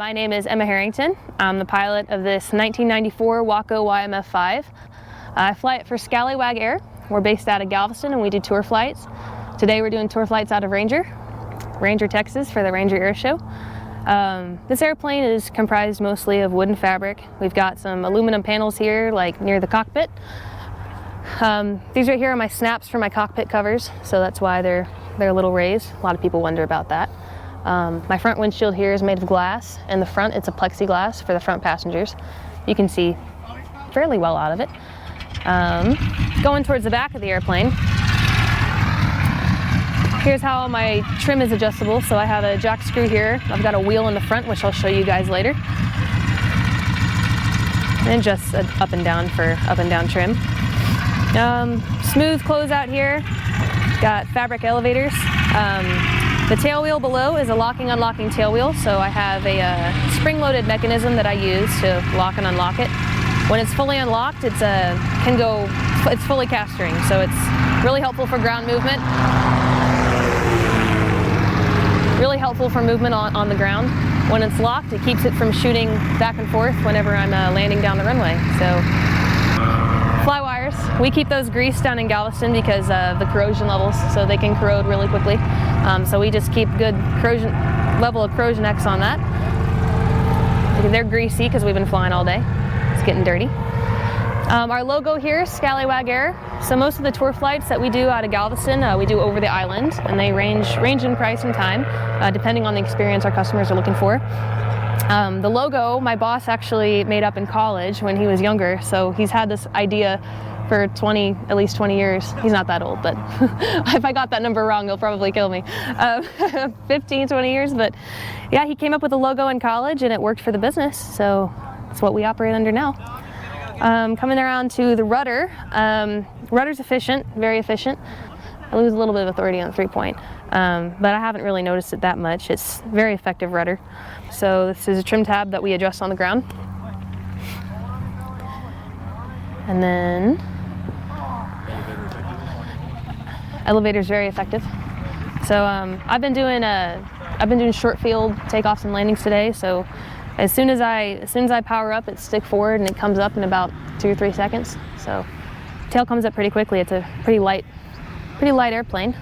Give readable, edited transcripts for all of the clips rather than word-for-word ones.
My name is Emma Herrington. I'm the pilot of this 1994 Waco YMF5. I fly it for Scallywag Air. We're based out of Galveston and we do tour flights. Today we're doing tour flights out of Ranger, Texas for the Ranger Air Show. This airplane is comprised mostly of wood and fabric. We've got some aluminum panels here, like near the cockpit. These right here are my snaps for my cockpit covers, so that's why they're a little raised. A lot of people wonder about that. My front windshield here is made of glass, and the front it's a plexiglass for the front passengers. You can see fairly well out of it. Going towards the back of the airplane, here's how my trim is adjustable. So I have a jack screw here. I've got a wheel in the front, which I'll show you guys later. And just up and down for up and down trim. Smooth closeout here. Got fabric elevators. The tail wheel below is a locking unlocking tail wheel, so I have a spring-loaded mechanism that I use to lock and unlock it. When it's fully unlocked, it's fully castering, so it's really helpful for ground movement. Really helpful for movement on the ground. When it's locked, it keeps it from shooting back and forth whenever I'm landing down the runway. So, fly wires, we keep those greased down in Galveston because of the corrosion levels, so they can corrode really quickly. So we just keep good level of corrosion X on that. They're greasy because we've been flying all day. It's getting dirty. Our logo here is Scallywag Air. So most of the tour flights that we do out of Galveston, we do over the island, and they range in price and time, depending on the experience our customers are looking for. The logo, my boss actually made up in college when he was younger, so he's had this idea for at least 20 years. He's not that old, but if I got that number wrong, he'll probably kill me. 15, 20 years, but yeah, he came up with a logo in college and it worked for the business, so it's what we operate under now. Coming around to the rudder. Rudder's efficient, very efficient. I lose a little bit of authority on the 3-point, but I haven't really noticed it that much. It's very effective rudder. So this is a trim tab that we adjust on the ground. And then elevator's very effective. So I've been doing short field takeoffs and landings today. So as soon as I power up, it's stick forward and it comes up in about 2 or 3 seconds. So tail comes up pretty quickly. It's a pretty light airplane.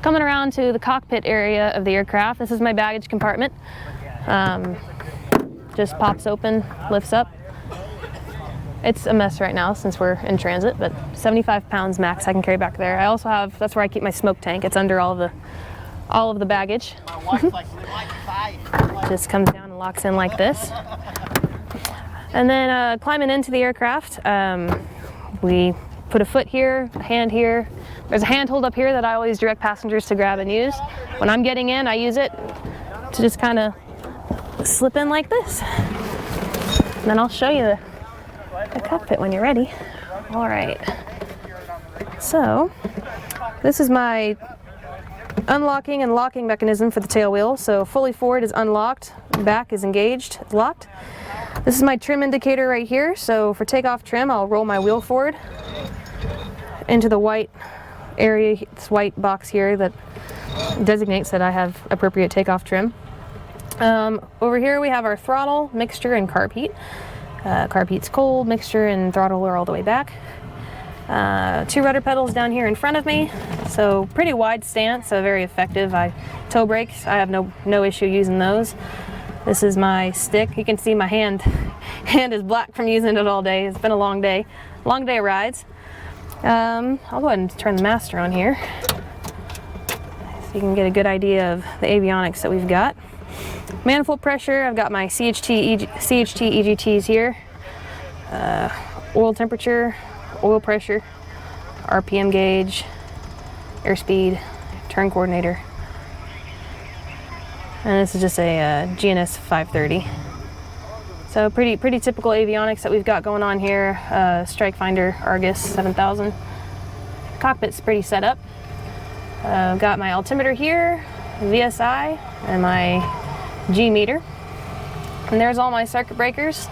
Coming around to the cockpit area of the aircraft. This is my baggage compartment. Just pops open, lifts up. It's a mess right now since we're in transit, but 75 pounds max I can carry back there. I also have, that's where I keep my smoke tank. It's under all of the baggage. Just comes down and locks in like this. And then climbing into the aircraft, we put a foot here, a hand here. There's a handhold up here that I always direct passengers to grab and use. When I'm getting in, I use it to just kind of slip in like this. And then I'll show you the cockpit when you're ready. All right. So this is my unlocking and locking mechanism for the tail wheel. So fully forward is unlocked, back is engaged, it's locked. This is my trim indicator right here. So for takeoff trim, I'll roll my wheel forward into the white area, this white box here that designates that I have appropriate takeoff trim. Over here we have our throttle, mixture, and carb heat. Carb heat's cold, mixture and throttle are all the way back. 2 rudder pedals down here in front of me, so pretty wide stance, so very effective. Toe brakes, I have no issue using those. This is my stick. You can see my hand is black from using it all day. It's been a long day of rides. I'll go ahead and turn the master on here so you can get a good idea of the avionics that we've got. Manifold pressure, I've got my CHT EGTs here. Oil temperature, oil pressure, RPM gauge, airspeed, turn coordinator. And this is just a GNS 530. So pretty typical avionics that we've got going on here. Strike Finder Argus 7000. Cockpit's pretty set up. Got my altimeter here, VSI, and my G meter. And there's all my circuit breakers.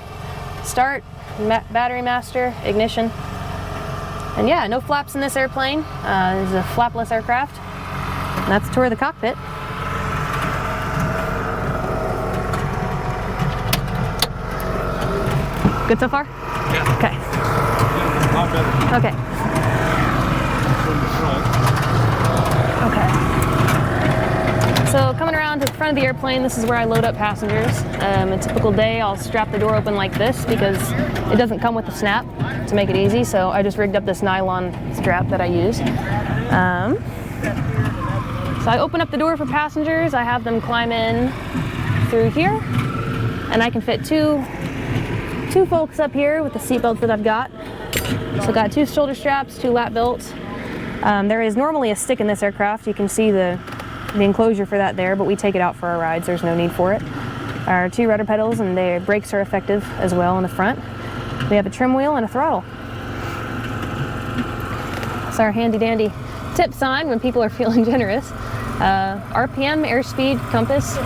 Start, battery master, ignition. And yeah, no flaps in this airplane. This is a flapless aircraft. And that's a tour of the cockpit. Good so far? Yeah. Okay. A lot better. Okay. From the front. Okay. So coming around to the front of the airplane, this is where I load up passengers. A typical day, I'll strap the door open like this because it doesn't come with a snap to make it easy. So I just rigged up this nylon strap that I use. So I open up the door for passengers. I have them climb in through here, and I can fit two folks up here with the seat belts that I've got. So I've got 2 shoulder straps, 2 lap belts. There is normally a stick in this aircraft. You can see the enclosure for that there, but we take it out for our rides. There's no need for it. Our 2 rudder pedals, and their brakes are effective as well in the front. We have a trim wheel and a throttle. It's our handy dandy tip sign when people are feeling generous. RPM, airspeed, compass,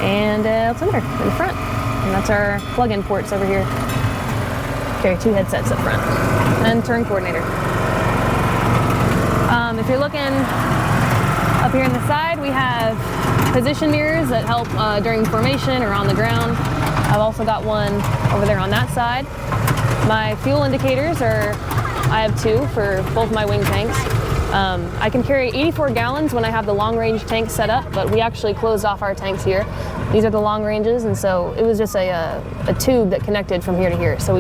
and altimeter in the front. And that's our plug-in ports over here. Carry 2 headsets up front. And turn coordinator. If you're looking up here on the side, we have position mirrors that help during formation or on the ground. I've also got one over there on that side. My fuel indicators I have 2 for both my wing tanks. I can carry 84 gallons when I have the long range tank set up, but we actually closed off our tanks here. These are the long ranges, and so it was just a tube that connected from here to here. So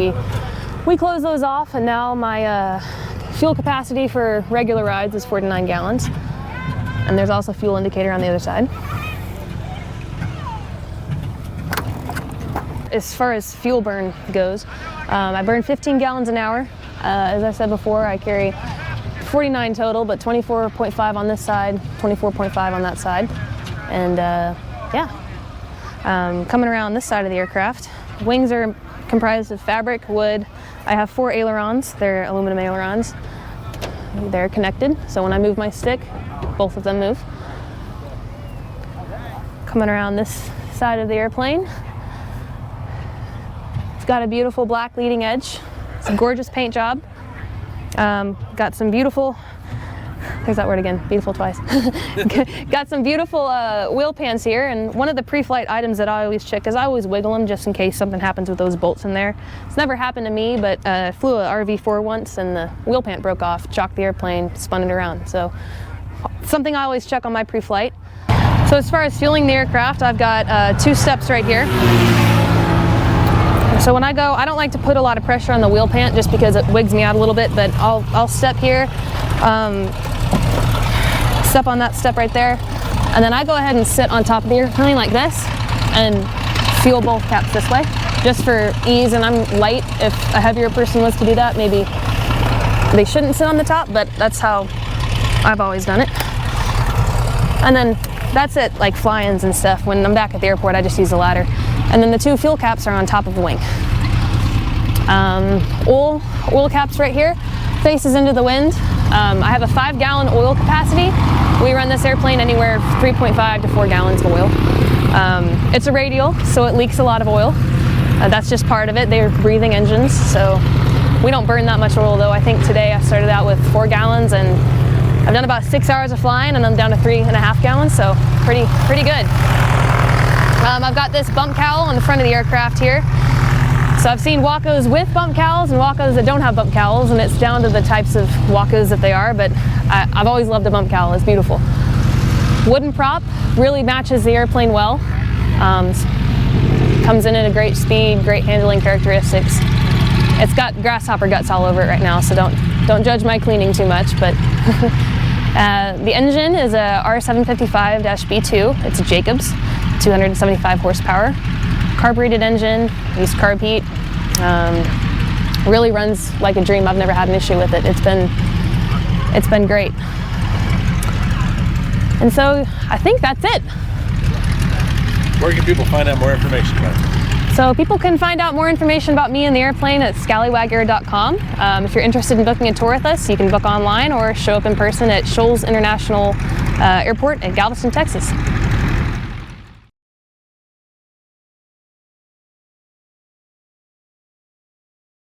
we closed those off, and now my fuel capacity for regular rides is 49 gallons. And there's also a fuel indicator on the other side. As far as fuel burn goes, I burn 15 gallons an hour. As I said before, I carry 49 total, but 24.5 on this side, 24.5 on that side. And yeah, coming around this side of the aircraft, wings are comprised of fabric, wood. I have 4 ailerons. They're aluminum ailerons. They're connected, so when I move my stick, both of them move. Coming around this side of the airplane, it's got a beautiful black leading edge. It's a gorgeous paint job. Got some beautiful, there's that word again, beautiful twice. Got some beautiful wheel pans here, and one of the pre-flight items that I always check is I always wiggle them just in case something happens with those bolts in there. It's never happened to me, but I flew a RV4 once and the wheel pant broke off, shocked the airplane, spun it around. So something I always check on my pre-flight. So as far as fueling the aircraft, I've got 2 steps right here. So when I go, I don't like to put a lot of pressure on the wheel pant just because it wigs me out a little bit, but I'll step here, step on that step right there, and then I go ahead and sit on top of the airplane like this and fuel both caps this way, just for ease. And I'm light. If a heavier person was to do that, maybe they shouldn't sit on the top, but that's how I've always done it. And then that's it, like fly-ins and stuff. When I'm back at the airport, I just use a ladder. And then the 2 fuel caps are on top of the wing. Oil caps right here, faces into the wind. I have a 5-gallon oil capacity. We run this airplane anywhere 3.5 to 4 gallons of oil. It's a radial, so it leaks a lot of oil. That's just part of it. They're breathing engines, so we don't burn that much oil though. I think today I started out with 4 gallons, and I've done about 6 hours of flying, and I'm down to 3.5 gallons, so pretty good. I've got this bump cowl on the front of the aircraft here. So I've seen Wacos with bump cowls and Wacos that don't have bump cowls, and it's down to the types of Wacos that they are, but I've always loved a bump cowl. It's beautiful. Wooden prop really matches the airplane well. Comes in at a great speed, great handling characteristics. It's got grasshopper guts all over it right now, so don't judge my cleaning too much, but the engine is a R755-B2. It's a Jacobs, 275 horsepower. Carbureted engine, used carb heat. Really runs like a dream. I've never had an issue with it. It's been great. And so I think that's it. Where can people find out more information about it? So people can find out more information about me and the airplane at scallywagair.com. If you're interested in booking a tour with us, you can book online or show up in person at Shoals International Airport in Galveston, Texas.